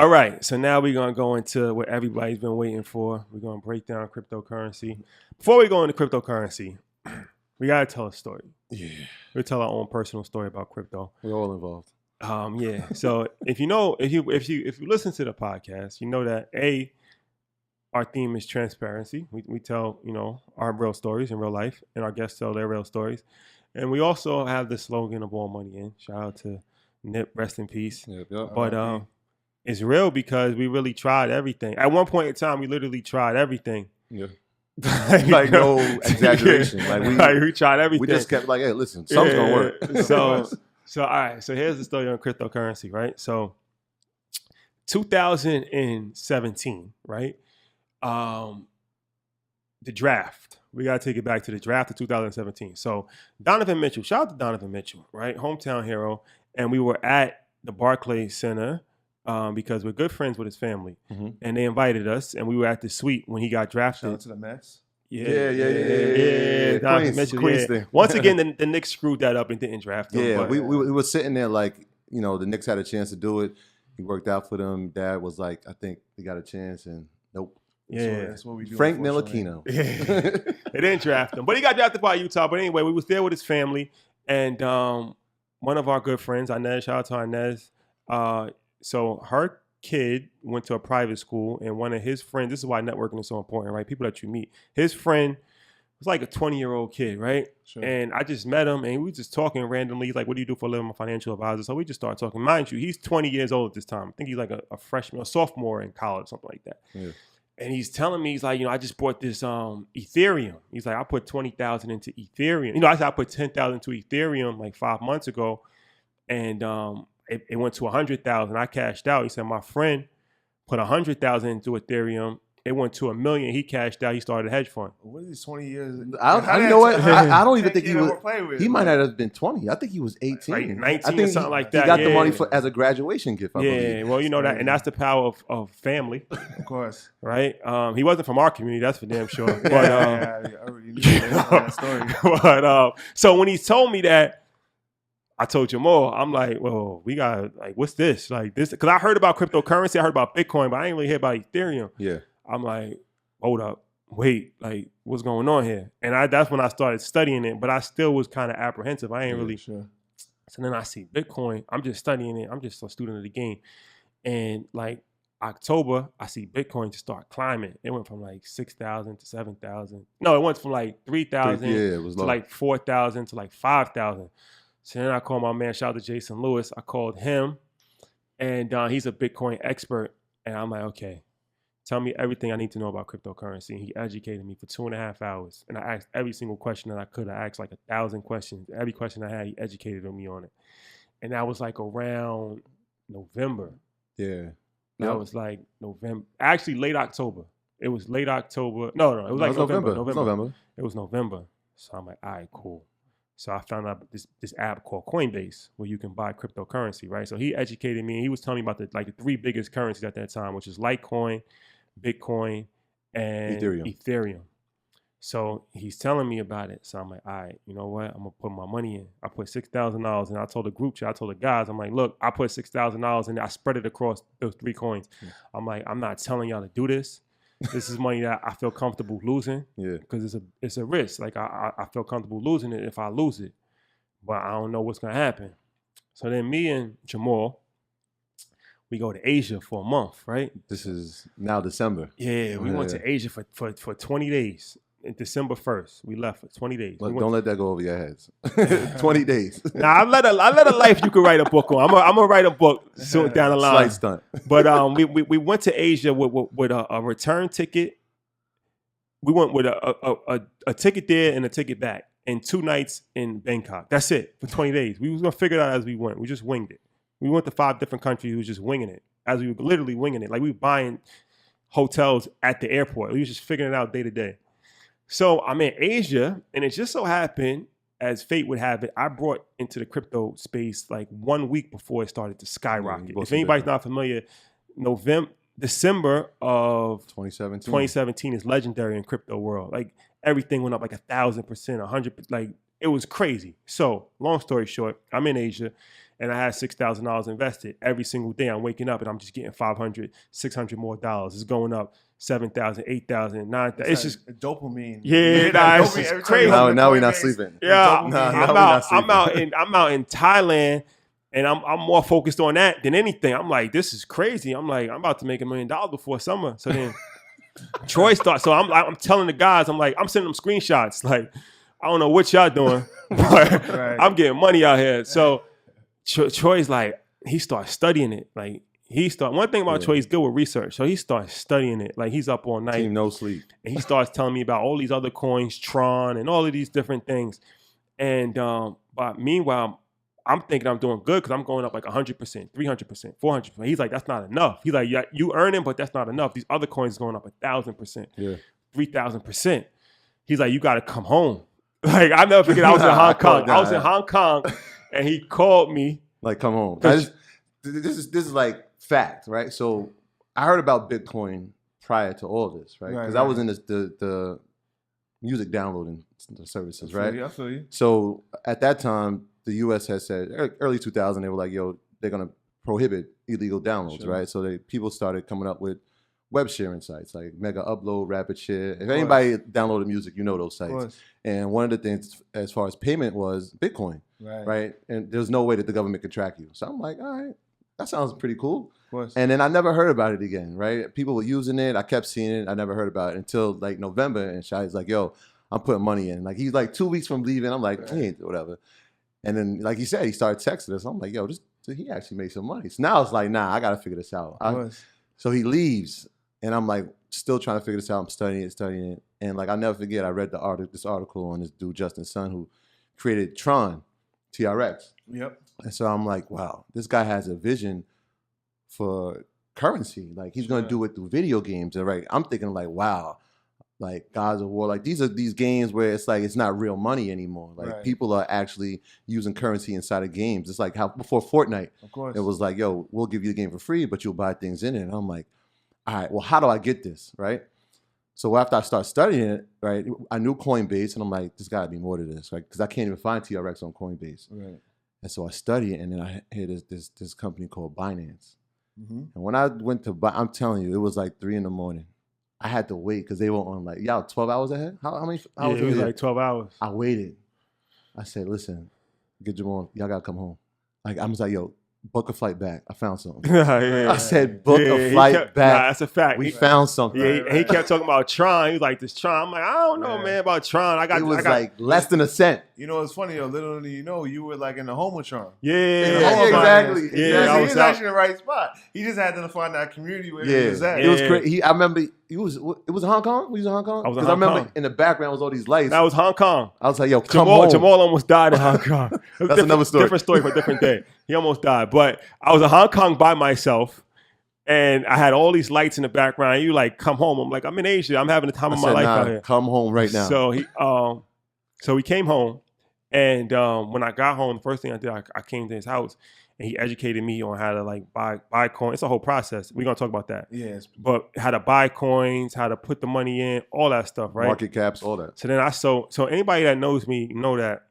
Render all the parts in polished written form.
All right, so now we're gonna go into what everybody's been waiting for. We're gonna break down cryptocurrency. Before we go into cryptocurrency, we gotta tell a story. Yeah. We'll tell our own personal story about crypto. We're all involved. Yeah. So if you listen to the podcast, you know that our theme is transparency. We tell our real stories in real life, and our guests tell their real stories. And we also have the slogan of all money in. Shout out to Nip, rest in peace. Yep. But it's real because we really tried everything. At one point in time, we literally tried everything. Yeah. Like no exaggeration. Like we tried everything. We just kept like, hey, listen, something's gonna work. So all right. So here's the story on cryptocurrency, right? So 2017, right? The draft. We gotta take it back to the draft of 2017. So Donovan Mitchell, shout out to Donovan Mitchell, right? Hometown hero. And we were at the Barclays Center because we're good friends with his family. Mm-hmm. And they invited us, and we were at the suite when he got drafted. Shout out to the Mets. Yeah. Donovan Mitchell, Queens thing. Once again, the Knicks screwed that up and didn't draft him. Yeah, but, we were sitting there like, the Knicks had a chance to do it. He worked out for them. Dad was like, I think they got a chance, and nope. That's what we do. Frank Ntilikina. They didn't draft him, but he got drafted by Utah. But anyway, we was there with his family, and one of our good friends, Inez, shout out to Inez. So her kid went to a private school, and one of his friends, this is why networking is so important, right? People that you meet. His friend was like a 20-year-old kid, right? Sure. And I just met him, and we were just talking randomly. He's like, what do you do for a living? I'm a financial advisor. So we just started talking. Mind you, he's 20 years old at this time. I think he's like a freshman, a sophomore in college, something like that. Yeah. And he's telling me, he's like, I just bought this Ethereum. He's like, I put 20,000 into Ethereum. I said I put 10,000 into Ethereum like 5 months ago, and it went to 100,000. I cashed out. He said my friend put 100,000 into Ethereum. It went to $1 million. He cashed out. He started a hedge fund. What is this 20 years? You know what? I don't even think he was. He might not have been 20. I think he was 18. Like 19 I think or something like that. He got the money as a graduation gift. I believe. Well, that, and that's the power of family. Of course. Right? He wasn't from our community, that's for damn sure. But, I already knew that story. But so when he told me that, I told Jamal, I'm like, well, we got, like, what's this? Like this, because I heard about cryptocurrency, I heard about Bitcoin, but I ain't really heard about Ethereum. Yeah. I'm like, hold up, wait, like, what's going on here? And that's when I started studying it, but I still was kind of apprehensive. I ain't really sure. So then I see Bitcoin. I'm just studying it. I'm just a student of the game. And like October, I see Bitcoin just start climbing. It went from like 6,000 to 7,000. No, it went from like 3,000 to low. Like 4,000 to like 5,000. So then I called my man, shout out to Jason Lewis. I called him, and he's a Bitcoin expert. And I'm like, okay, tell me everything I need to know about cryptocurrency. And he educated me for 2.5 hours. And I asked every single question that I could. I asked like 1,000 questions. Every question I had, he educated me on it. And that was like around November. Yeah. That was like November. Actually, late October. It was late October. No, it was like November. It was November. So I'm like, all right, cool. So I found out this app called Coinbase where you can buy cryptocurrency, right? So he educated me, and he was telling me about the three biggest currencies at that time, which is Litecoin, Bitcoin, and Ethereum. So he's telling me about it. So I'm like, all right, you know what? I'm going to put my money in. I put $6,000, and I told the group chat, I told the guys, I'm like, look, I put $6,000, and I spread it across those three coins. I'm like, I'm not telling y'all to do this. This is money that I feel comfortable losing. Yeah. Because it's a risk. Like, I feel comfortable losing it if I lose it. But I don't know what's going to happen. So then me and Jamal, we go to Asia for a month, right? This is now December. Yeah, we went to Asia for 20 days. December 1st, we left for 20 days. Don't let that go over your heads. 20 days. Nah, I let a life you could write a book on. I'm gonna write a book soon down the line. Slight stunt. But we went to Asia with a return ticket. We went with a ticket there and a ticket back, and 2 nights in Bangkok. That's it for 20 days. We was gonna figure it out as we went. We just winged it. We went to 5 different countries. We was just winging it as we were literally winging it. Like we were buying hotels at the airport. We was just figuring it out day to day. So I'm in Asia, and it just so happened, as fate would have it, I brought into the crypto space like 1 week before it started to skyrocket. If anybody's not familiar, December of 2017 is legendary in crypto world. Like everything went up like 1,000%, 100%. Like it was crazy. So long story short, I'm in Asia, and I had $6,000 invested. Every single day I'm waking up and I'm just getting $500, $600 more dollars. It's going up 7,000, 8,000, 9,000. It's just dopamine. Yeah, nah, it's just crazy. Now we're not sleeping. Yeah, Dopamine. I'm out in Thailand, and I'm more focused on that than anything. I'm like, this is crazy. I'm like, I'm about to make $1 million before summer. So then Troy starts. So I'm telling the guys, I'm like, I'm sending them screenshots. Like, I don't know what y'all doing, but I'm getting money out here. So Troy's like, he starts studying it. Like, one thing about Troy, he's good with research. So he starts studying it. Like, he's up all night. Team no sleep. And he starts telling me about all these other coins, Tron, and all of these different things. And but meanwhile, I'm thinking I'm doing good because I'm going up like 100%, 300%, 400%. He's like, that's not enough. He's like, yeah, you earning, but that's not enough. These other coins going up 1,000%, 3,000%. He's like, you got to come home. Like, I never forget, I was in Hong Kong. I was in Hong Kong, and he called me. Like, come home. This is like fact, right? So I heard about Bitcoin prior to all this, right? Because I was in the music downloading services, right? I feel you. So at that time, the U.S. had said, early 2000, they were like, yo, they're going to prohibit illegal downloads, right? So people started coming up with web sharing sites like Mega Upload, Rapid Share. If anybody downloaded music, you know those sites. And one of the things as far as payment was Bitcoin, right? And there's no way that the government could track you. So I'm like, all right, that sounds pretty cool. And then I never heard about it again, right? People were using it. I kept seeing it. I never heard about it until like November. And Shai's like, yo, I'm putting money in. Like, he's like 2 weeks from leaving. I'm like, hey, whatever. And then, like you said, he started texting us. I'm like, yo, he actually made some money. So now it's like, nah, I got to figure this out. So he leaves, and I'm like, still trying to figure this out. I'm studying it. And like, I'll never forget, I read this article on this dude, Justin Sun, who created Tron, TRX. Yep. And so I'm like, wow, this guy has a vision for currency. Like, he's going to do it through video games. And right, I'm thinking like, wow, like Gods of War, like these are these games where it's like, it's not real money anymore. Like people are actually using currency inside of games. It's like how before Fortnite, it was like, yo, we'll give you the game for free, but you'll buy things in it. And I'm like, all right, well, how do I get this, right? So after I start studying it, right, I knew Coinbase, and I'm like, there's got to be more to this, right? Because I can't even find TRX on Coinbase. And so I study it, and then I hear this company called Binance. And when I went to buy, I'm telling you, it was like 3 a.m. I had to wait because they were on like, y'all 12 hours ahead? How many hours? Yeah, it was like 12 hours. I waited. I said, listen, get Jamal, y'all got to come home. Like, I was like, yo, book a flight back. I found something. I said, book a flight back. Nah, that's a fact. We found something. Yeah, he kept talking about Tron. He was like, this Tron. I'm like, I don't know, man, about Tron. It was like less than a cent. You know, it's funny, though. Little do you know, you were like in the home of Tron. Yeah, exactly. Yeah, he was actually in the right spot. He just had to find that community where he was at. It was crazy. I remember it was Hong Kong? Were you in Hong Kong? I was in Because Hong I remember Kong. in the background was all these lights. That was Hong Kong. I was like, yo, come home. Jamal almost died in Hong Kong. That's another story. Different story for a different day. He almost died. But I was in Hong Kong by myself, and I had all these lights in the background. You like, come home. I'm like, I'm in Asia. I'm having the time of my life out here. Come home right now. So he came home, and when I got home, the first thing I did, I came to his house, and he educated me on how to like buy coins. It's a whole process. We're gonna talk about that. Yes. But how to buy coins, how to put the money in, all that stuff, right? Market caps, all that. So then so anybody that knows me know that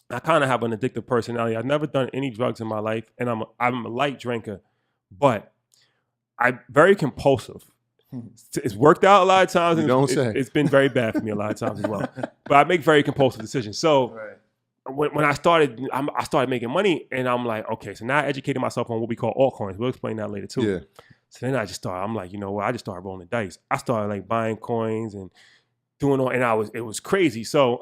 I kind of have an addictive personality. I've never done any drugs in my life, and I'm a light drinker, but I'm very compulsive. It's worked out a lot of times, and it's been very bad for me a lot of times as well. But I make very compulsive decisions. So when I started making money, and I'm like, okay, so now I educated myself on what we call altcoins. We'll explain that later too. Yeah. So then I'm like, you know what? I just started rolling the dice. I started like buying coins and doing all, and it was crazy. So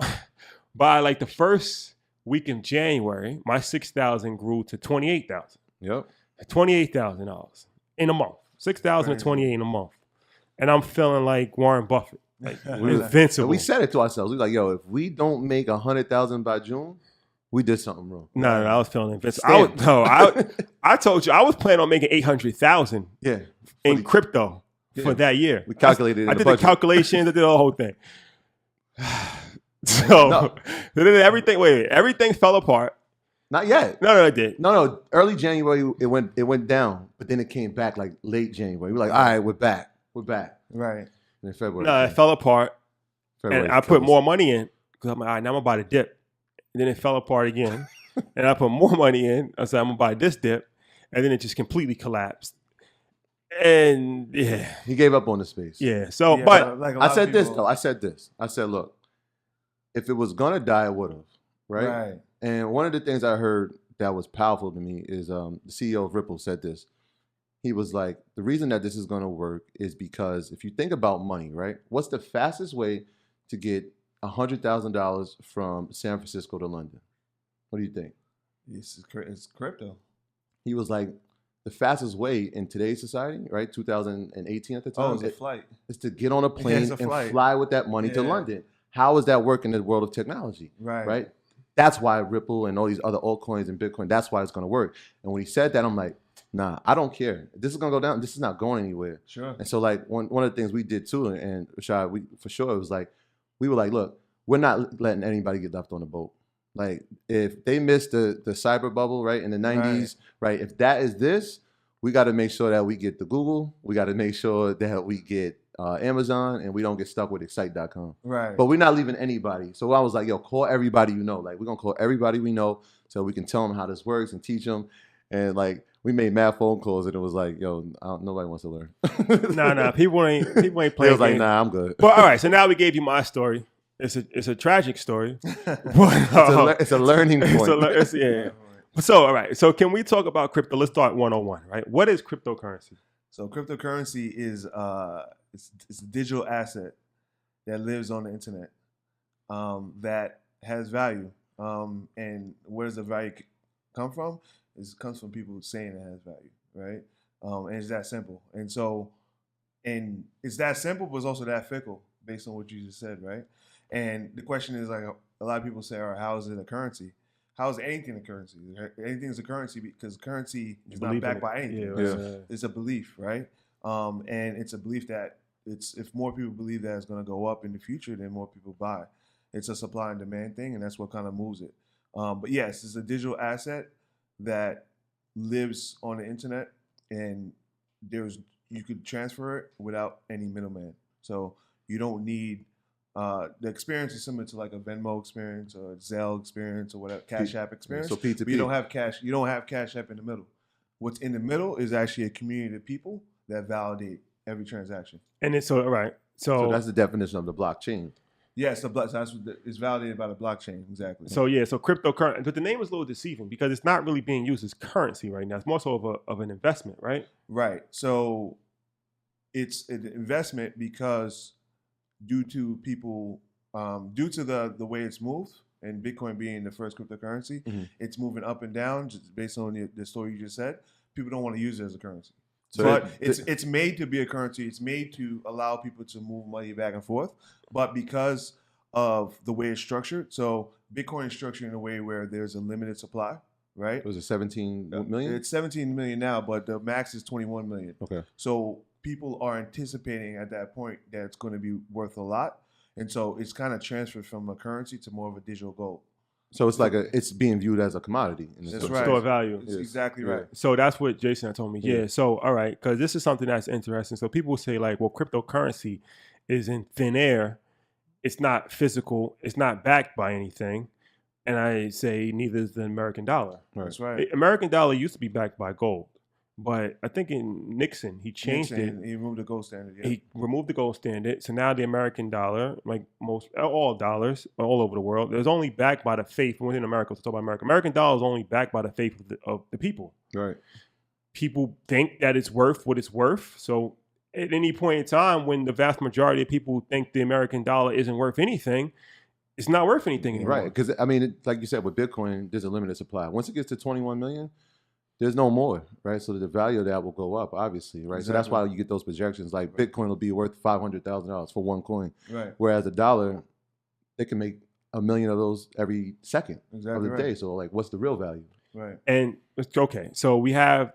by like the first week in January, my 6,000 grew to 28,000. Yep. $28,000 in a month. 6,000 to 28 in a month. And I'm feeling like Warren Buffett. Like invincible. We said it to ourselves. We were like, yo, if we don't make 100,000 by June, we did something wrong. No, I was feeling invincible. I told you I was planning on making 800,000 in crypto for that year. We calculated it. I did the calculations, I did the whole thing. So everything fell apart. Not yet. No, it did. No. Early January it went down, but then it came back like late January. We were like, all right, we're back. Right. And in February. No, it fell apart. February and I put more money in because I'm like, all right, now I'm about to dip. And then it fell apart again. and I put more money in. I said, I'm gonna buy this dip, and then it just completely collapsed. And yeah, He gave up on the space. yeah. So, Yeah, but like a I lot of said this people- though. I said this. I said, look, if it was gonna die, it would have, right? Right. And one of the things I heard that was powerful to me is the CEO of Ripple said this. He was like, the reason that this is gonna work is because if you think about money, right? What's the fastest way to get $100,000 from San Francisco to London? What do you think? It's crypto. He was like, the fastest way in today's society, right? 2018 at the time, Oh, it's a flight. is to get on a plane a and flight. fly with that money to Yeah. London. How does that work in the world of technology? Right. Right? That's why Ripple and all these other altcoins and Bitcoin, that's why it's going to work. And when he said that, I'm like, nah, I don't care. This is going to go down. This is not going anywhere. Sure. And so like one of the things we did too, and Rashad, we for sure, it was like, we were like, look, we're not letting anybody get left on the boat. Like if they missed the cyber bubble, right, in the 90s, right, if that is this, we got to make sure that we get the Google. We got to make sure that we get Amazon, and we don't get stuck with Excite.com. Right. But we're not leaving anybody. So I was like, yo, call everybody you know. Like, we're going to call everybody we know so we can tell them how this works and teach them. And, like, we made mad phone calls, and it was like, yo, nobody wants to learn. nah, people ain't They playing. was like, games. nah, I'm good. But all right, so now we gave you my story. It's a tragic story. But, It's a learning point. yeah. So, all right. So, can we talk about crypto? Let's start 101, right? What is cryptocurrency? So cryptocurrency is it's a digital asset that lives on the internet that has value. And where does the value come from? It comes from people saying it has value, right? And it's that simple. And so, and it's that simple, but it's also that fickle based on what you just said, right? And the question is, like, a lot of people say, all right, how is it a currency? How is anything a currency? Anything is a currency because currency is not backed by anything. Yeah, Right? Yeah. It's a belief, right? And it's a belief that if more people believe that it's going to go up in the future, then more people buy. It's a supply and demand thing, and that's what kind of moves it. But yes, it's a digital asset that lives on the internet, and you could transfer it without any middleman. So you don't need the experience is similar to like a Venmo experience or a Zelle experience or whatever, Cash App experience. So P2P. But you don't have cash. You don't have Cash App in the middle. What's in the middle is actually a community of people that validate every transaction. And it's all right. So that's the definition of the blockchain. Yes, that's what it's validated by the blockchain. Exactly. So cryptocurrency, but the name is a little deceiving because it's not really being used as currency right now. It's more so of an investment, right? Right. So it's an investment because due to the way it's moved, and Bitcoin being the first cryptocurrency, it's moving up and down just based on the story you just said. People don't want to use it as a currency. So But it's made to be a currency. It's made to allow people to move money back and forth. But because of the way it's structured, so Bitcoin is structured in a way where there's a limited supply, right? Was it 17 million? It's 17 million now, but the max is 21 million. Okay. So people are anticipating at that point that it's going to be worth a lot. And so it's kind of transferred from a currency to more of a digital gold. So it's like it's being viewed as a commodity. In That's sense. right. Store value. That's exactly right. So that's what Jason had told me. Yeah. Yeah. So, all right, because this is something that's interesting. So people say like, well, cryptocurrency is in thin air. It's not physical. It's not backed by anything. And I say neither is the American dollar. That's right. American dollar used to be backed by gold. But I think in Nixon, he changed it. He removed the gold standard. Yeah. He removed the gold standard. So now the American dollar, like all dollars all over the world, is only backed by the faith within America. To talk about America, American dollar is only backed by the faith of the people. Right. People think that it's worth what it's worth. So at any point in time, when the vast majority of people think the American dollar isn't worth anything, it's not worth anything anymore. Right. Because, I mean, like you said, with Bitcoin, there's a limited supply. Once it gets to 21 million, there's no more, right? So the value of that will go up, obviously, right? Exactly. So that's why you get those projections. Like Bitcoin will be worth $500,000 for one coin, Right. whereas a dollar, they can make 1 million of those every second Exactly of the right. day. So, like, what's the real value? Right. And okay, so we have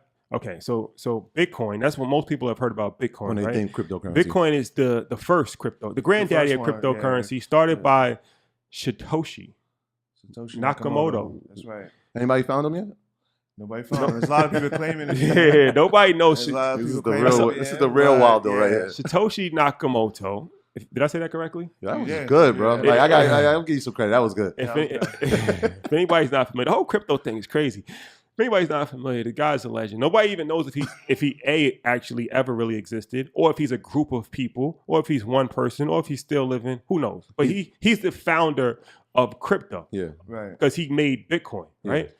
so Bitcoin. That's what most people have heard about Bitcoin, When they right? think cryptocurrency. Bitcoin is the first crypto, the granddaddy of first one, yeah. cryptocurrency, started Yeah. by Satoshi Satoshi Nakamoto. That's right. Anybody found them yet? Nobody found it. There's a lot of people claiming it. Yeah, nobody knows. There's a lot of This people is the claiming real. it, This is yeah, the real but, Waldo yeah. right here. Satoshi Nakamoto Did I say that correctly? That was Yeah. good, bro. Yeah. Like I'll give you some credit. That was good. If anybody's not familiar, the whole crypto thing is crazy. If anybody's not familiar, the guy's a legend. Nobody even knows if he actually ever really existed, or if he's a group of people, or if he's one person, or if he's still living. Who knows? But he's the founder of crypto. Yeah. Right. Because he made Bitcoin, right? Yeah.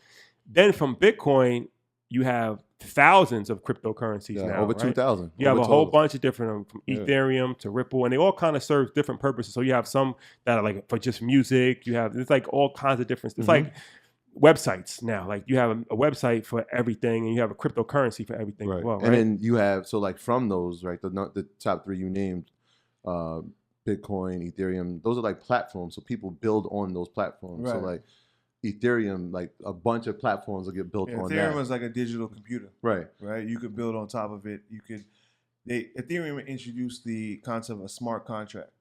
Then from Bitcoin, you have thousands of cryptocurrencies now. Over right? 2,000. You have over a whole 12. bunch of different, from Ethereum to Ripple, and they all kind of serve different purposes. So you have some that are like for just music. It's like all kinds of different. It's like websites now. Like you have a website for everything, and you have a cryptocurrency for everything as well, right? And then you have, so like from those, right, the top three you named, Bitcoin, Ethereum, those are like platforms. So people build on those platforms. Right. So like Ethereum, like a bunch of platforms will get built on that. Ethereum is like a digital computer. Right. Right. You could build on top of it. Ethereum introduced the concept of a smart contract.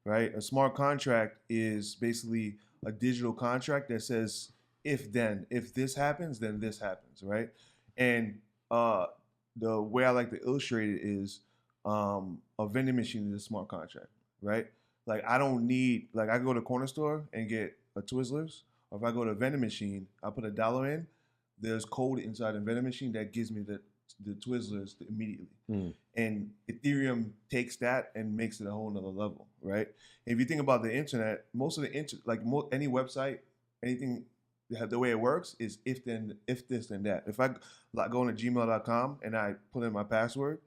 Right. A smart contract is basically a digital contract that says, if this happens, then this happens. Right. And the way I like to illustrate it is a vending machine is a smart contract. Right. Like I don't need, like I go to the corner store and get a Twizzlers. Or if I go to a vending machine, I put $1 in, there's code inside the vending machine that gives me the Twizzlers immediately. And Ethereum takes that and makes it a whole nother level, right? And if you think about the internet, most of the any website, anything, the way it works is if this, then that. If I go into gmail.com and I put in my password,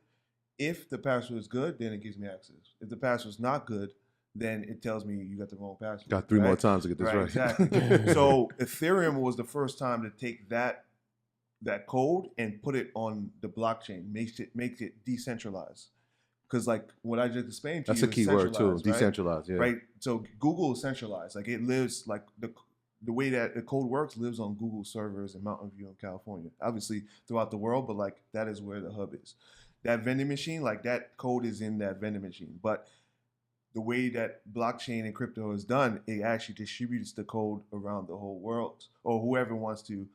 if the password is good, then it gives me access. If the password's not good, then it tells me you got the wrong password. Got three more times to get this right. Exactly. So Ethereum was the first time to take that code and put it on the blockchain, makes it decentralized. Because like what I just explained to you, that's a key word too, decentralized. Right? Yeah. Right. So Google is centralized. Like it lives, like the way that the code works lives on Google servers in Mountain View in California. Obviously throughout the world, but like that is where the hub is. That vending machine, like that code is in that vending machine, but the way that blockchain and crypto is done, it actually distributes the code around the whole world, or whoever wants to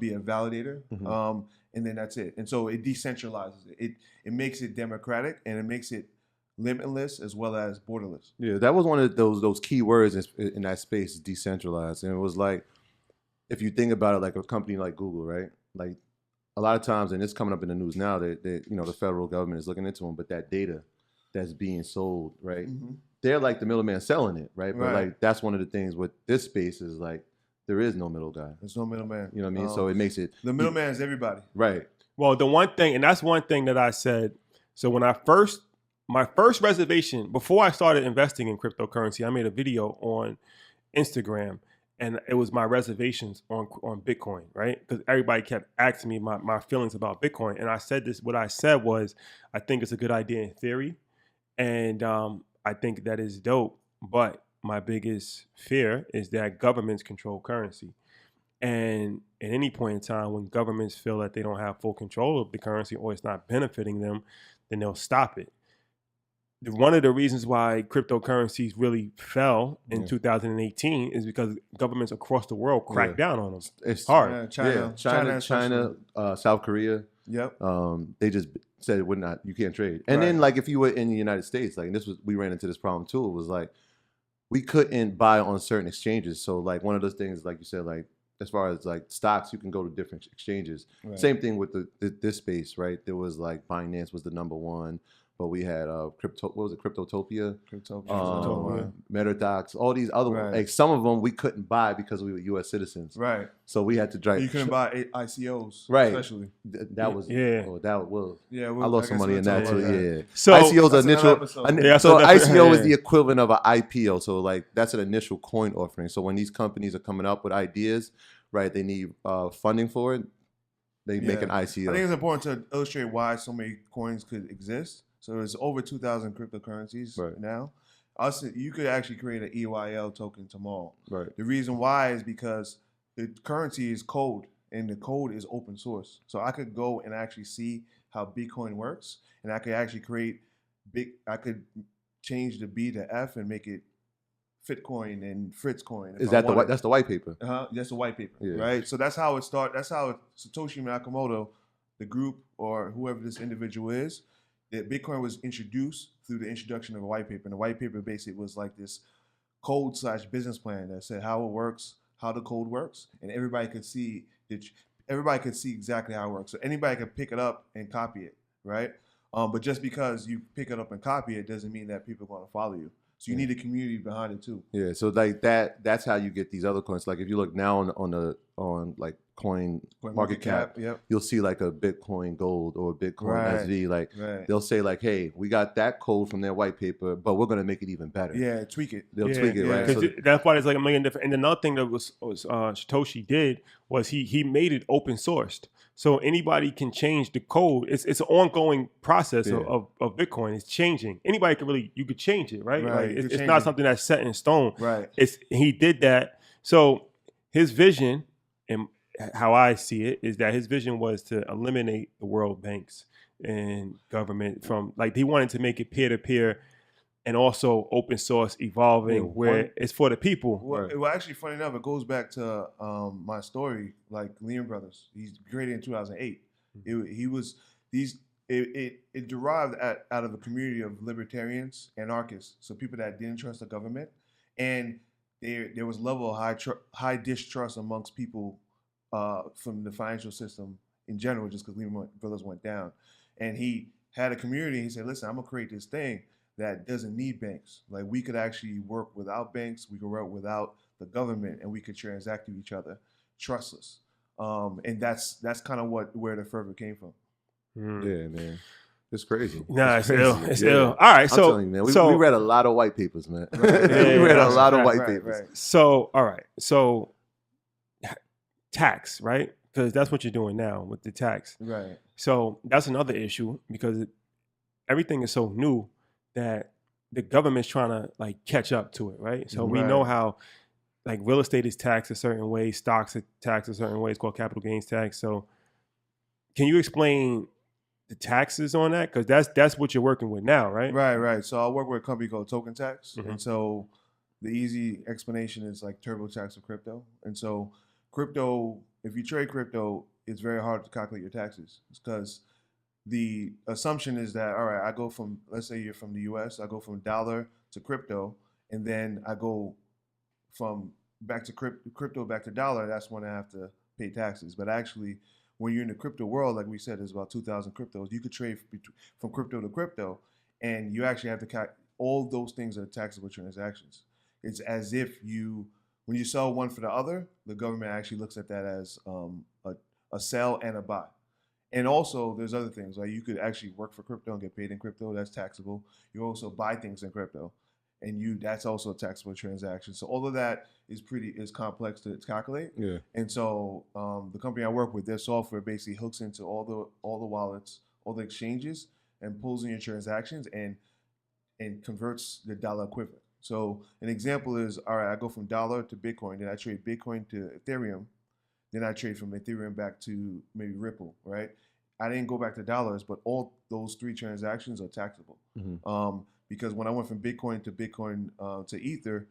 be a validator, and then that's it. And so it decentralizes it. It makes it democratic, and it makes it limitless as well as borderless. Yeah, that was one of those key words in that space, decentralized. And it was like, if you think about it, like a company like Google, right? Like a lot of times, and it's coming up in the news now that the federal government is looking into them, but that data that's being sold, right? They're like the middleman selling it, right? But like that's one of the things with this space is like there is no middle guy. There's no middleman. You know what I mean? So it makes it the middleman is everybody. Right. Well, the one thing, and that's one thing that I said. So when my first reservation before I started investing in cryptocurrency, I made a video on Instagram, and it was my reservations on Bitcoin, right? Because everybody kept asking me my feelings about Bitcoin, and I said this. What I said was, I think it's a good idea in theory. And I think that is dope. But my biggest fear is that governments control currency. And at any point in time, when governments feel that they don't have full control of the currency or it's not benefiting them, then they'll stop it. One of the reasons why cryptocurrencies really fell in 2018 is because governments across the world cracked down on them. It's hard. China, South Korea. Yep. They just said you can't trade. And then like if you were in the United States, like, and we ran into this problem too. It was like we couldn't buy on certain exchanges. So like one of those things, like you said, like as far as like stocks, you can go to different exchanges. Same thing with this space, right? There was like Binance was the number one. But we had Cryptotopia, Metadox, all these other ones. Like some of them we couldn't buy because we were U.S. citizens. Right. So we had to drive. You couldn't buy ICOs. Right. Especially. That was. Yeah. Oh, that was. Yeah. I lost some money in that too. Yeah. So ICOs are initial. So ICO is the equivalent of an IPO. So like that's an initial coin offering. So when these companies are coming up with ideas, right, they need funding for it. They make an ICO. I think it's important to illustrate why so many coins could exist. So there's over 2,000 cryptocurrencies now. You could actually create an EYL token tomorrow. Right. The reason why is because the currency is code, and the code is open source. So I could go and actually see how Bitcoin works, and I could actually I could change the B to F and make it Fitcoin and Fritzcoin. Is that that's the white paper? That's the white paper, right? So that's how it started. That's how Satoshi Nakamoto, the group or whoever this individual is, that Bitcoin was introduced through the introduction of a white paper. And the white paper basically was like this code/business plan that said how it works, how the code works, and everybody could see exactly how it works. So anybody could pick it up and copy it, right? But just because you pick it up and copy it doesn't mean that people are going to follow you. So you need a community behind it too. Yeah, so like that's how you get these other coins. Like if you look now on like coin market cap, yep. you'll see like a Bitcoin Gold or a Bitcoin Right, SV. Like right. they'll say like, hey, we got that code from their white paper, but we're gonna make it even better. Yeah, tweak it. They'll tweak it, right? 'Cause So that's why there's like a million different. And another thing that was Satoshi did was he made it open sourced, so anybody can change the code. It's an ongoing process of Bitcoin. It's changing. Anybody can you could change it, right? Right, Like you could it's change not it. something that's set in stone. Right. He did that. So his vision, and how I see it, is that his vision was to eliminate the world banks and government from, like, he wanted to make it peer to peer and also open source, evolving where it's for the people. Well, actually, funny enough, it goes back to my story, like Lehman Brothers. He's created in 2008. It derived out of a community of libertarians, anarchists, so people that didn't trust the government, and there was a level of high distrust amongst people from the financial system in general, just because Lehman Brothers went down. And he had a community. He said, "Listen, I'm gonna create this thing that doesn't need banks. Like, we could actually work without banks. We could work without the government, and we could transact with each other, trustless." And that's kind of where the fervor came from. yeah, man, it's crazy. Nah, it's crazy. ill. It's ill. All right, I'm so telling you, man, we read a lot of white papers, man. we read a lot of white papers. Right. So all right, so tax, right? Because that's what you're doing now with the tax. Right. So that's another issue, because everything is so new that the government's trying to like catch up to it, right? So we know how like real estate is taxed a certain way, stocks are taxed a certain way. It's called capital gains tax. So can you explain the taxes on that? Because that's what you're working with now, right? Right. So I work with a company called Token Tax, Mhm. and so the easy explanation is like TurboTax of crypto. And so crypto, if you trade crypto, it's very hard to calculate your taxes. It's because the assumption is that, all right, I go from, let's say you're from the US, I go from dollar to crypto, and then I go from back to crypto back to dollar. That's when I have to pay taxes. But actually, when you're in the crypto world, like we said, there's about 2,000 cryptos. You could trade from crypto to crypto, and you actually have to all those things are taxable transactions. It's as if when you sell one for the other, the government actually looks at that as a sell and a buy. And also, there's other things. Like, you could actually work for crypto and get paid in crypto. That's taxable. You also buy things in crypto, and that's also a taxable transaction. So all of that is complex to calculate. Yeah. And so the company I work with, their software basically hooks into all the wallets, all the exchanges, and pulls in your transactions and converts the dollar equivalent. So an example is, all right, I go from dollar to Bitcoin, then I trade Bitcoin to Ethereum, then I trade from Ethereum back to maybe Ripple, right? I didn't go back to dollars, but all those three transactions are taxable. Mm-hmm. Because when I went from Bitcoin to Ether,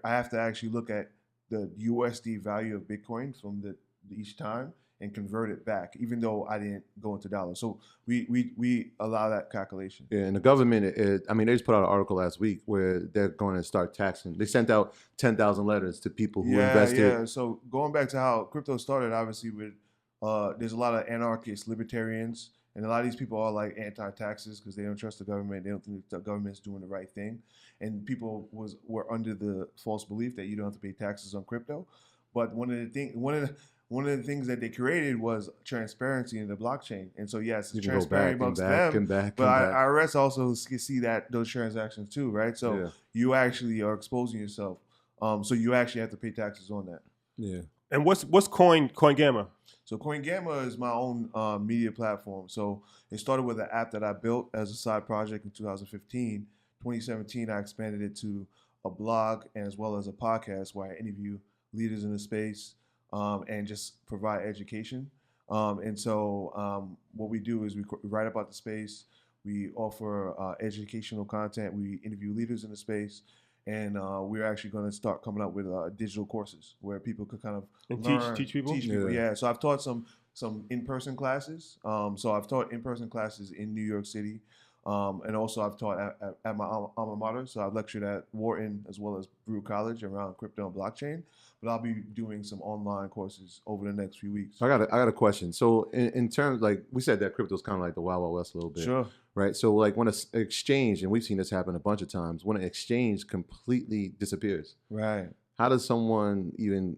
I have to actually look at the USD value of Bitcoin from each time and convert it back, even though I didn't go into dollars. So we allow that calculation. Yeah, and the government, they just put out an article last week where they're going to start taxing. They sent out 10,000 letters to people who invested. Yeah. So going back to how crypto started, obviously there's a lot of anarchists, libertarians, and a lot of these people are like anti-taxes because they don't trust the government. They don't think the government's doing the right thing. And people were under the false belief that you don't have to pay taxes on crypto. But one of the things that they created was transparency in the blockchain. And so, yes, it's transparent amongst them, but IRS also can see those transactions too, right? So you actually are exposing yourself. So you actually have to pay taxes on that. Yeah. And what's CoinGamma? So CoinGamma is my own media platform. So it started with an app that I built as a side project in 2015. 2017, I expanded it to a blog and as well as a podcast where I interview leaders in the space and just provide education. And so what we do is we write about the space. We offer educational content. We interview leaders in the space. And we're actually going to start coming up with digital courses where people could kind of And teach people? Yeah. So I've taught some some in-person classes. So I've taught in-person classes in New York City, and also I've taught at my alma mater. So I've lectured at Wharton as well as Brew College around crypto and blockchain. But I'll be doing some online courses over the next few weeks. So I got a question. So in terms, like we said, that crypto is kind of like the Wild Wild West a little bit. Sure. Right. So like when an exchange, and we've seen this happen a bunch of times, when an exchange completely disappears, Right. how does someone even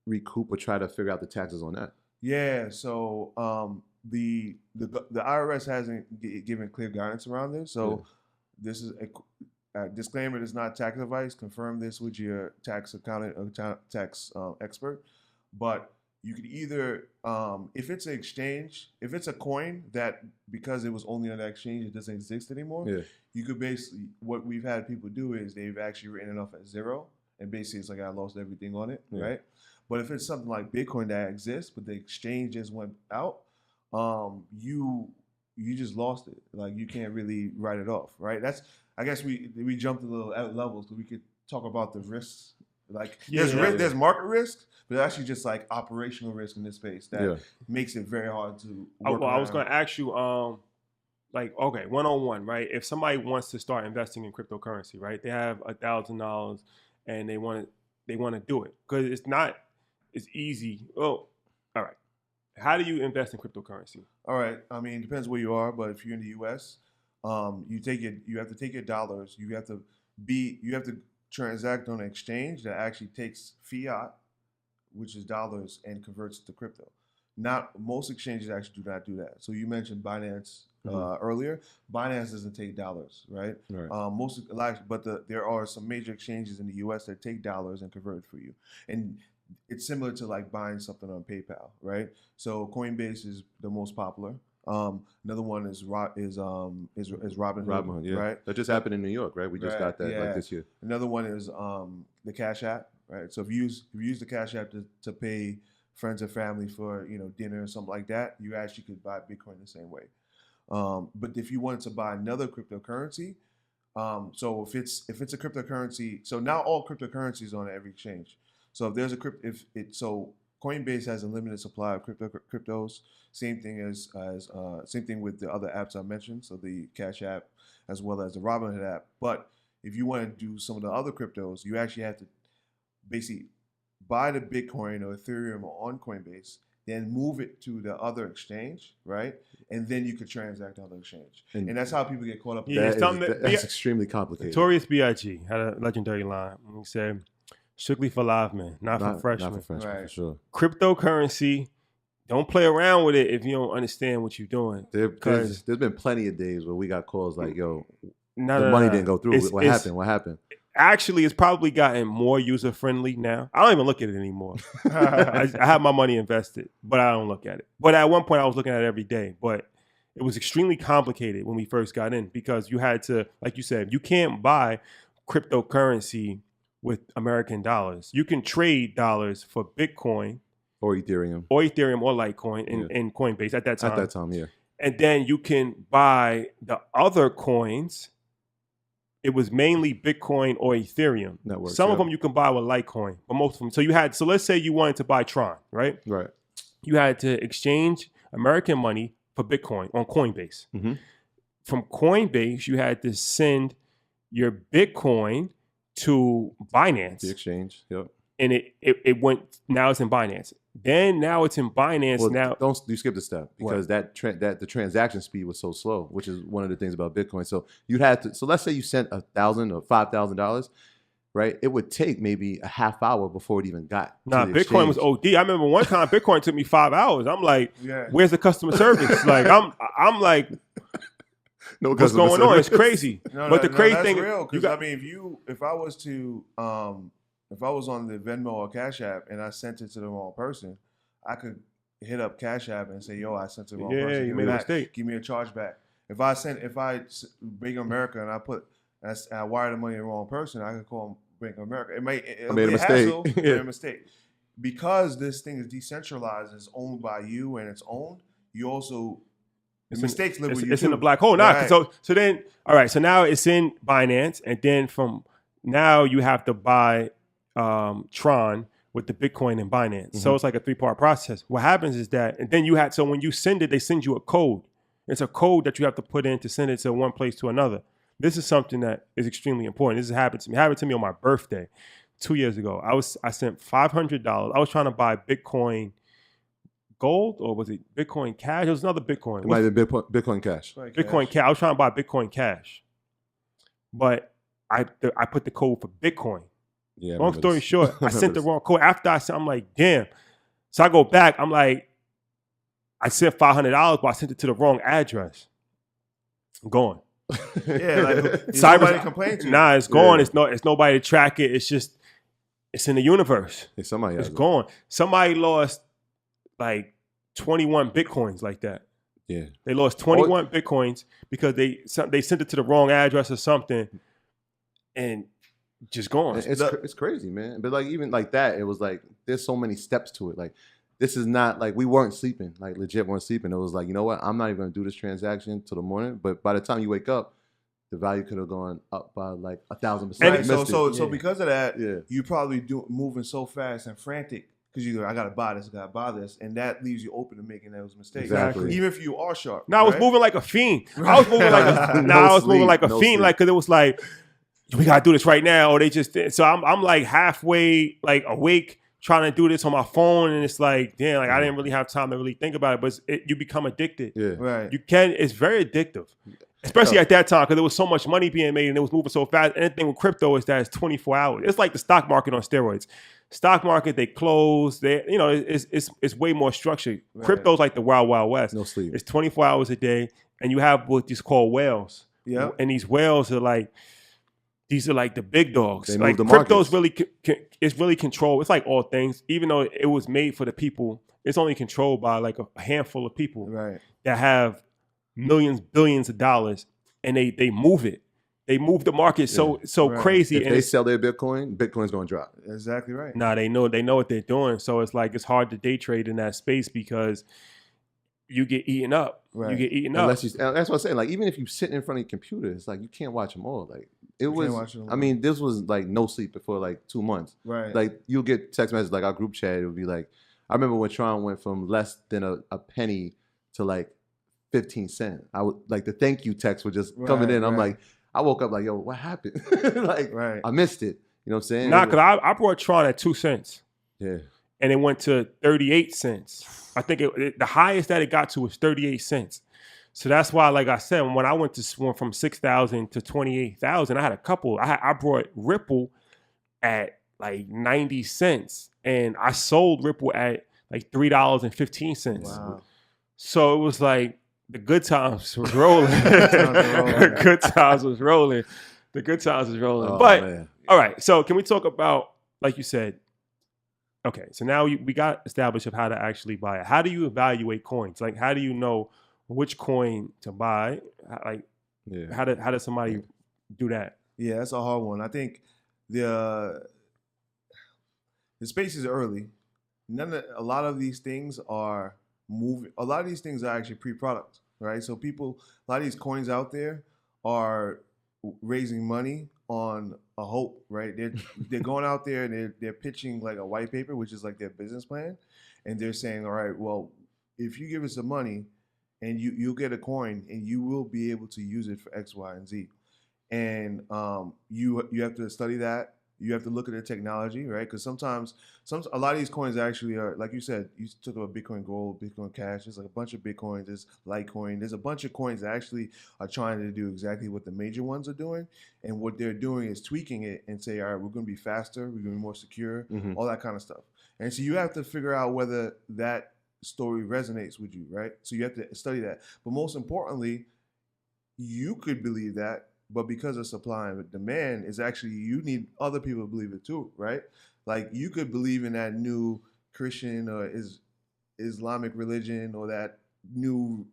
recoup or try to figure out the taxes on that? Yeah. So the IRS hasn't given clear guidance around this. So this is a disclaimer: it is not tax advice. Confirm this with your tax accountant or tax expert. But you could either, if it's an exchange, if it's a coin that because it was only on that exchange, it doesn't exist anymore. Yeah. You could basically, what we've had people do is they've actually written it off at zero, and basically it's like I lost everything on it, right? But if it's something like Bitcoin that exists, but the exchange just went out, you just lost it. Like you can't really write it off, right? That's, I guess we jumped a little levels, so we could talk about the risks. Like there's market risk, but actually just like operational risk in this space that makes it very hard to work I was going to ask you, like, okay, one-on-one, right? If somebody wants to start investing in cryptocurrency, right? They have $1,000 and they want to do it because it's easy. Oh, all right. How do you invest in cryptocurrency? All right. I mean, it depends where you are, but if you're in the U.S., you have to take your dollars. You have to transact on an exchange that actually takes fiat, which is dollars, and converts it to crypto. Not most exchanges actually do not do that. So you mentioned Binance earlier. Binance doesn't take dollars, right? But there are some major exchanges in the U.S. that take dollars and convert it for you, and it's similar to like buying something on PayPal, right? So Coinbase is the most popular. Another one is Robinhood, Robinhood, right? That just happened in New York, right? We just got that like this year. Another one is the Cash App, right? So if you use the Cash App to pay friends or family for dinner or something like that, you actually could buy Bitcoin the same way. But if you wanted to buy another cryptocurrency, so if it's a cryptocurrency, so now all cryptocurrencies on every exchange. So if there's so Coinbase has a limited supply of cryptos. Same thing with the other apps I mentioned. So the Cash App as well as the Robinhood app. But if you want to do some of the other cryptos, you actually have to basically buy the Bitcoin or Ethereum on Coinbase, then move it to the other exchange, right? And then you could transact on the exchange. And that's how people get caught up. That's extremely complicated. Notorious B.I.G. had a legendary line. He said, "Strictly for live men, not for freshmen." Not for freshmen, Right. for sure. Cryptocurrency, don't play around with it if you don't understand what you're doing. There's been plenty of days where we got calls like, "Yo, the money didn't go through. What happened? What happened?" Actually, it's probably gotten more user friendly now. I don't even look at it anymore. I have my money invested, but I don't look at it. But at one point, I was looking at it every day. But it was extremely complicated when we first got in because you had to, like you said, you can't buy cryptocurrency with American dollars. You can trade dollars for Bitcoin or Ethereum or Litecoin in Coinbase at that time. At that time, yeah. And then you can buy the other coins. It was mainly Bitcoin or Ethereum. Networks, Some of them you can buy with Litecoin, but most of them. So let's say you wanted to buy Tron, right? Right. You had to exchange American money for Bitcoin on Coinbase. Mm-hmm. From Coinbase, you had to send your Bitcoin to Binance. The exchange, yep. And it went, now it's in Binance. Then now it's in Binance. Well, now don't you skip the step because that the transaction speed was so slow, which is one of the things about Bitcoin. So you had to. So let's say you sent $1,000 or $5,000, right? It would take maybe a half hour before it even got. Nah, to the Bitcoin exchange. was OD. I remember one time Bitcoin took me 5 hours. I'm like, where's the customer service? Like I'm like, no, what's going on? It's crazy. But the crazy thing, real, because I mean, if I was on the Venmo or Cash App and I sent it to the wrong person, I could hit up Cash App and say, "Yo, I sent it to the wrong person. You made a mistake. Give me a charge back." If I Bank of America and I wired the money to the wrong person, I could call Bank of America. It made a mistake. Hassle, made a mistake. Because this thing is decentralized, it's owned by you, and it's owned. You also mistakes live with you. It's in the black hole. Right. So then, all right. So now it's in Binance, and then from now you have to buy Tron with the Bitcoin and Binance. Mm-hmm. So it's like a 3-part process. What happens is that, and then so when you send it, they send you a code. It's a code that you have to put in to send it to one place to another. This is something that is extremely important. This has happened to me. It happened to me on my birthday 2 years ago. I sent $500. I was trying to buy Bitcoin Gold, or was it Bitcoin Cash? It was another Bitcoin. It might be Bitcoin Cash. Bitcoin Cash. I was trying to buy Bitcoin Cash, but I put the code for Bitcoin. Yeah. Long story short, I sent the wrong code. After I sent, I'm like, damn. So I go back. I'm like, I sent $500, but I sent it to the wrong address. I'm gone. Yeah, like Cyber nobody complained to you. Nah, it's gone. It's nobody to track it. It's just, it's in the universe. Hey, somebody It's has it. gone. Somebody lost like 21 Bitcoins like that. Yeah. They lost 21 Bitcoins because they sent it to the wrong address or something, and just gone. It's crazy, man. But like even like that, it was like there's so many steps to it. Like this is not like we weren't sleeping, like legit weren't sleeping. It was like, you know what? I'm not even gonna do this transaction till the morning. But by the time you wake up, the value could have gone up by like 1,000%. Right, so because of that, Yeah. you probably moving so fast and frantic because you go, I gotta buy this, and that leaves you open to making those mistakes. Exactly. Even if you are sharp. No, I was moving like a fiend. I was moving like a fiend, sleep. like because it was like, we gotta do this right now, or they just. So I'm like halfway like awake trying to do this on my phone, and it's like, damn, like I didn't really have time to really think about it. But you become addicted. Yeah. Right. It's very addictive. Especially at that time, because there was so much money being made and it was moving so fast. Anything with crypto is that it's 24 hours. It's like the stock market on steroids. Stock market, they close. It's way more structured. Right. Crypto's like the wild, wild west. No sleep. It's 24 hours a day, and you have what these called whales. Yeah. And these whales are like, these are like the big dogs. They like move the crypto's markets. it's really controlled. It's like all things. Even though it was made for the people, it's only controlled by like a handful of people Right. that have millions, billions of dollars, and they move it. They move the market so Right. crazy. If and they sell their Bitcoin's gonna drop. Exactly right. nah, they know what they're doing. So it's like it's hard to day trade in that space because you get eaten up. Right. You get eaten up. Unless that's what I'm saying. Like even if you sit in front of your computer, it's like you can't watch them all. Like it can't was. watch them all. I mean, this was like no sleep for like 2 months. Right. Like you'll get text messages like our group chat. It would be like, I remember when Tron went from less than a penny to like 15 cents. I would like the thank you text was just coming in. I'm like, I woke up like, yo, what happened? Like I missed it. You know what I'm saying? Nah, because I brought Tron at 2 cents. Yeah. And it went to 38 cents. I think the highest that it got to was 38 cents. So that's why, like I said, when I went from 6,000 to 28,000, I had a couple. I brought Ripple at like 90 cents, and I sold Ripple at like $3.15. Wow. So it was like the good times was rolling. The good times was rolling. The good times was rolling. Oh, but man. all right, so can we talk about, like you said, okay, so now we got established of how to actually buy it. How do you evaluate coins? Like, how do you know which coin to buy? Like, how does somebody do that? Yeah, that's a hard one. I think the space is early. A lot of these things are moving. A lot of these things are actually pre-product, right? So a lot of these coins out there are raising money on a hope, right? They're going out there and they're pitching like a white paper, which is like their business plan, and they're saying, all right, well, if you give us some money, and you'll get a coin, and you will be able to use it for X, Y, and Z, and you have to study that. You have to look at the technology, right? Because a lot of these coins actually are, like you said, you took about Bitcoin Gold, Bitcoin Cash. There's like a bunch of Bitcoins. There's Litecoin. There's a bunch of coins that actually are trying to do exactly what the major ones are doing. And what they're doing is tweaking it and say, all right, we're going to be faster. We're going to be more secure, all that kind of stuff. And so you have to figure out whether that story resonates with you, right? So you have to study that. But most importantly, you could believe that, but because of supply and demand, is actually you need other people to believe it too, right? Like you could believe in that new Christian or Islamic religion or that new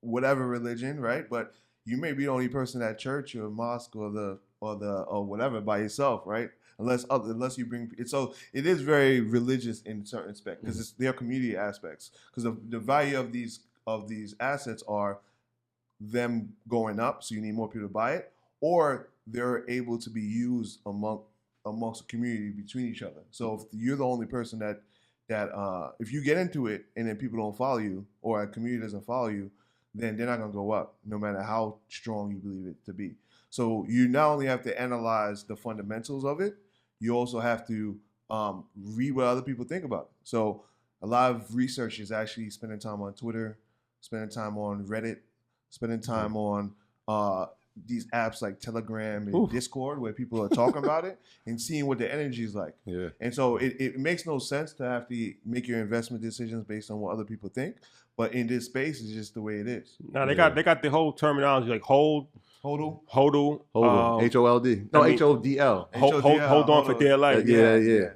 whatever religion, right? But you may be the only person at church or mosque or whatever by yourself, right? Unless you bring it. So it is very religious in certain aspects because there are community aspects. Because the value of these assets are them going up, so you need more people to buy it, or they're able to be used among amongst the community between each other. So if you're the only person that if you get into it and then people don't follow you or a community doesn't follow you, then they're not gonna go up, no matter how strong you believe it to be. So you not only have to analyze the fundamentals of it, you also have to read what other people think about it. So a lot of research is actually spending time on Twitter, spending time on Reddit, spending time on these apps like Telegram and Discord, where people are talking about it and seeing what the energy is like. Yeah. And so it makes no sense to have to make your investment decisions based on what other people think. But in this space, it's just the way it is. Now they got the whole terminology like hodl, HODL. HOLD. I HOLD. No, mean, HODL. Hold on for dear life. Yeah.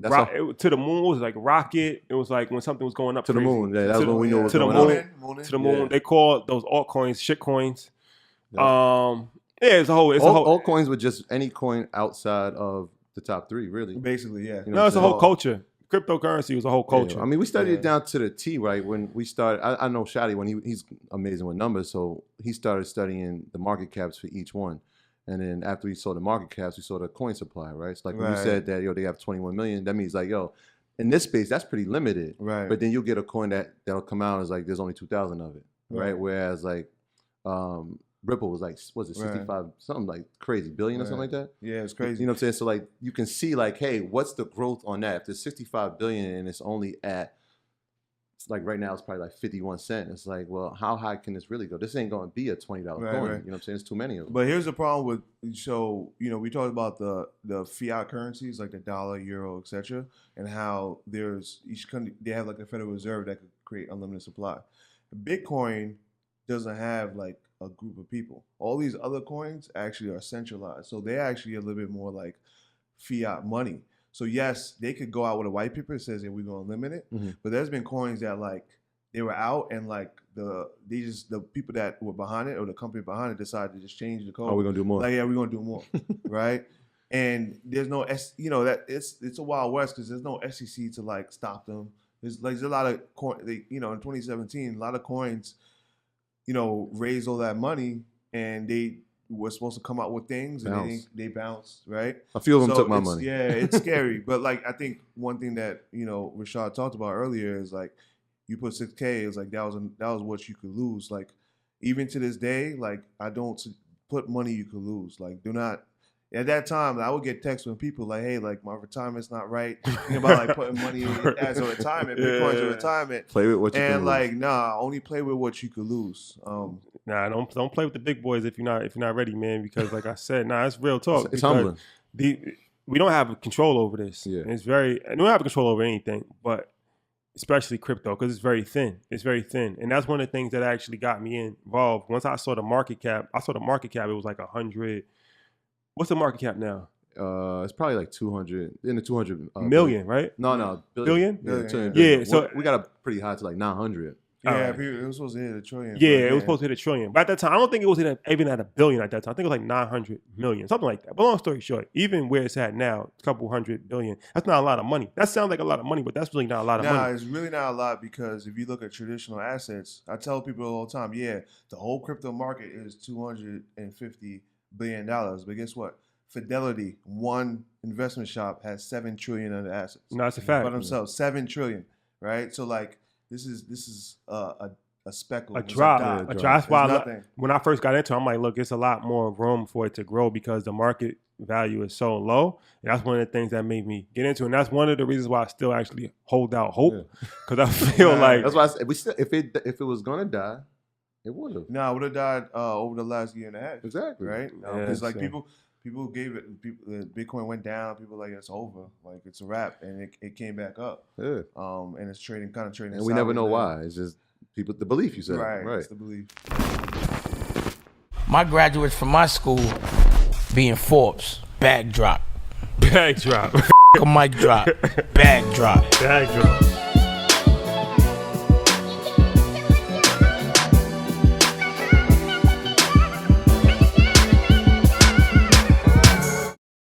To the moon was like rocket. It was like when something was going up To the crazy. moon. Yeah, that was when we knew it was to the going moon. up. To the moon. Yeah. They call those altcoins shitcoins. Yeah. It's a whole. Altcoins were just any coin outside of the top 3, really. Basically, yeah. You know No, it's a what I'm whole culture. Cryptocurrency was a whole culture. Yeah. I mean, we studied it down to the T, right? When we started, I know Shadi, when he's amazing with numbers, so he started studying the market caps for each one. And then after we saw the market caps, we saw the coin supply, right? It's like when you said that, they have 21 million, that means like, in this space, that's pretty limited. Right. But then you'll get a coin that'll come out as like, there's only 2,000 of it, right? Whereas like, Ripple was like, was it 65, something like crazy, billion or something like that? Yeah, it's crazy. You know what I'm saying? So like, you can see like, hey, what's the growth on that? If there's 65 billion and it's only at, like right now it's probably like 51 cents. It's like, well, how high can this really go? This ain't going to be a $20 coin. You know what I'm saying? It's too many of them. But here's the problem with, so, we talked about the fiat currencies like the dollar, euro, etc., and how there's each country, they have like a Federal Reserve that could create unlimited supply. Bitcoin doesn't have like a group of people. All these other coins actually are centralized. So they're actually a little bit more like fiat money. So yes, they could go out with a white paper that says that we're going to limit it. But there's been coins that like they were out and like the people that were behind it or the company behind it decided to just change the code. Oh, we're going to do more. Like, yeah, we're going to do more. Right? And there's no, that it's a Wild West because there's no SEC to like stop them. There's a lot of in 2017, a lot of coins, raised all that money and they were supposed to come out with things and they bounced, right? A few of them took my money. Yeah, it's scary. But like, I think one thing that, Rashad talked about earlier is like, you put 6K, it's like, that was what you could lose. Like, even to this day, like, I don't put money you could lose. Like, do not. At that time, I would get texts from people like, hey, like, my retirement's not right. Thinking about like putting money as a retirement, Bitcoin's a retirement. Play with what you can lose. And like, nah, only play with what you could lose. Nah, don't play with the big boys if you're not ready, man. Because like I said, it's real talk. It's humbling. We don't have control over this. Yeah. We don't have control over anything, but especially crypto, because it's very thin. It's very thin. And that's one of the things that actually got me involved. Once I saw the market cap, it was like 100. What's the market cap now? It's probably like 200, in the 200 million, right? No, billion. Yeah, so we got up pretty high to like 900. Yeah, it was supposed to hit $1 trillion. Yeah, it was supposed to hit $1 trillion. But at that time, I don't think it was even at $1 billion at that time. I think it was like 900 million, something like that. But long story short, even where it's at now, a couple $100 billion, that's not a lot of money. That sounds like a lot of money, but that's really not a lot of money. Nah, it's really not a lot because if you look at traditional assets, I tell people all the time, the whole crypto market is $250 billion. But guess what? Fidelity, one investment shop, has $7 trillion under assets. No, that's a fact. By themselves, $7 trillion, right? So like, this is a speckle. A drop. That's why when I first got into it, I'm like, look, it's a lot more room for it to grow because the market value is so low. And that's one of the things that made me get into it. And that's one of the reasons why I still actually hold out hope. Because I feel like that's why I said, if it was gonna die, it would have. No, it would have died over the last year and a half. Exactly. Right? Because like people gave it, Bitcoin went down. People were like, it's over, like it's a wrap, and it came back up. Yeah. And it's trading. And we never know why. It's just the belief you said. Right. It's the belief. My graduates from my school being Forbes, bag drop. Bag drop. A mic drop, bag drop. Bag drop.